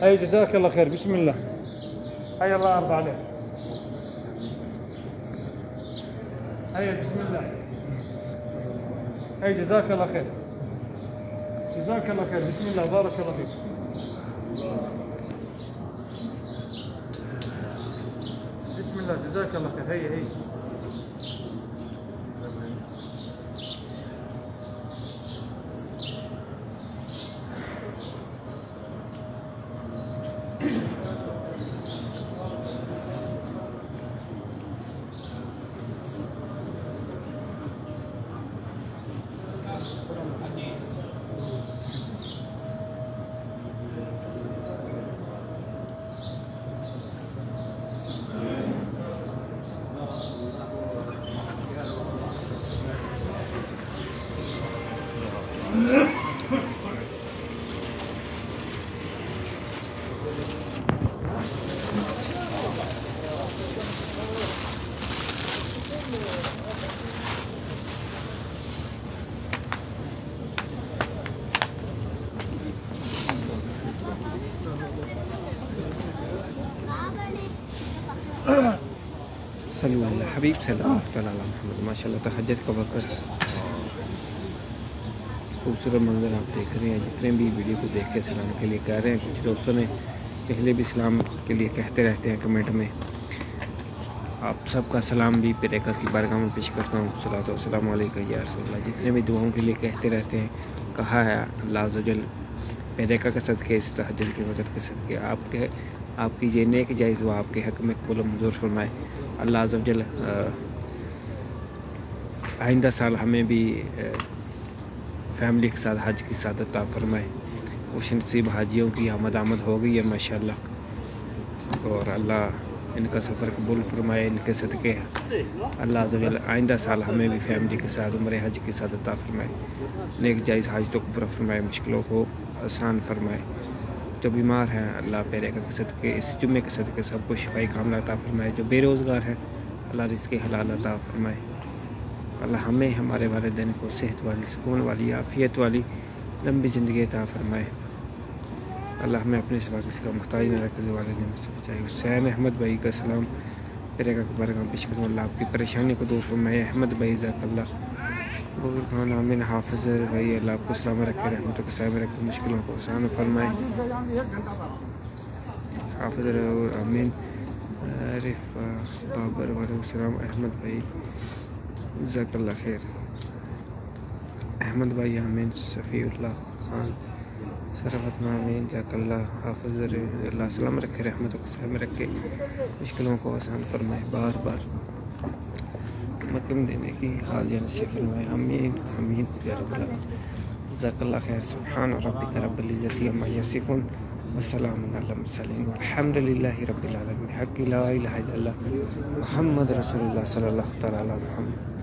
أي جزاك الله خير. بسم الله. هيا الله يرضى عليك. هيا بسم الله. هيا جزاك الله خير. جزاك الله خير. بسم الله. بارك الله فيك. بسم الله. جزاك الله خير. هيا هيا. صلوا على الحبيب صلى الله على محمد। माशाल्लाह तहज्जुद का वक़्त, खूबसूरत मंजर आप देख रहे हैं। जितने भी वीडियो को देख के सलाम के लिए कह रहे हैं, कुछ दोस्तों ने پہلے بھی سلام کے لیے کہتے رہتے ہیں کمنٹ میں. آپ سب کا سلام بھی پیر آقا کی بارگاہ میں پیش کرتا ہوں. صلوات و سلام علیکہ یا رسول اللہ. جتنے بھی دعاؤں کے لیے کہتے رہتے ہیں, کہا ہے اللہ عز و جل پیر آقا کے صدقے, اس تہجد کے وقت کے صدقے, آپ کی یہ نیک جائز دعا آپ کے حق میں قبول و منظور فرمائے. اللہ عز و جل آئندہ سال ہمیں بھی فیملی کے ساتھ حج کی سعادت عطا فرمائے. خوش نصیب حاجیوں کی آمد ہو گئی ہے ماشاءاللہ, اور اللہ ان کا سفر قبول فرمائے, ان کے صدقے اللہ عز و جل آئندہ سال ہمیں بھی فیملی کے ساتھ عمرہ حج کی سعادت عطا فرمائے. نیک جائز حاجتوں کو پورا فرمائے, مشکلوں کو آسان فرمائے. جو بیمار ہیں اللہ پیر آقا کے صدقے, اس جمعے کے صدقے سب کو شفائی کاملہ عطا فرمائے. جو بے روزگار ہیں اللہ رزق حلال عطا فرمائے. اللہ ہمیں ہمارے والدین کو صحت والی, سکون والی, عافیت والی لمبی زندگی عطا فرمائے. اللہ ہمیں اپنے سوا کسی کا محتاج نہ رکھے. والدین سے بچائے. حسین احمد بھائی کا سلام پیر آقا کے بارگاہ میں پیش کروں. اللہ آپ کی پریشانی کو دور فرمائے. احمد بھائی جزاک اللہ. بغیر خان آمین. حافظ بھائی اللہ آپ کو سلام رکھے, رحمت کے سائے میں رکھے, مشکلوں کو آسان فرمائے. حافظ آمین. عارف بابر وعلیکم السلام. احمد بھائی جزاک اللہ خیر. احمد بھائی آمین. صفی اللہ خان سرفت آمین. جزاک اللہ. حافظ اللہ سلام رکھے, رحمت کے سائے میں رکھے, مشکلوں کو آسان فرمائے. بار بار مکم دینے کی حاضر نصیب فرمائے. آمین آمین یا رب العالمین. جزاک اللہ خیر. سبحان ربک رب العزت عما یصفون والسلام علی المرسلین والحمد للہ رب العالمین. حق لا الہ الا اللہ محمد رسول اللہ صلی اللہ تعالی علی محمد.